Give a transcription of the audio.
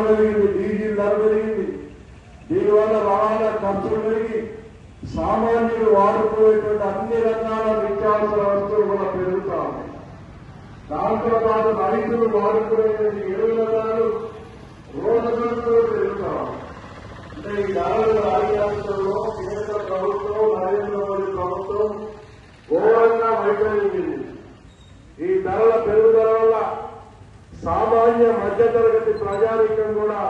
పెరిగింది, డీజిల్ ధర పెరిగింది. దీనివల్ల రవాణా ఖర్చులు పెరిగి సామాన్యులు వాడుకునేటువంటి అన్ని రకాల నిత్యావసర వస్తువులు కూడా పెరుగుతా ఉన్నాయి. దాంతో పాటు రైతులు వాడుకునేటువంటి ఎరువుల ధరలు రోజులు పెరుగుతా ఉన్నాయి. అంటే ఈ ధరలు రాష్ట్రంలో కేంద్ర ప్రభుత్వం, నరేంద్ర మోడీ ప్రభుత్వం ఘోరంగా వైఫల్యం. ఈ ధరల పెరుగుదల వల్ల సామాన్య మధ్యతరగతి ప్రజానీకం కూడా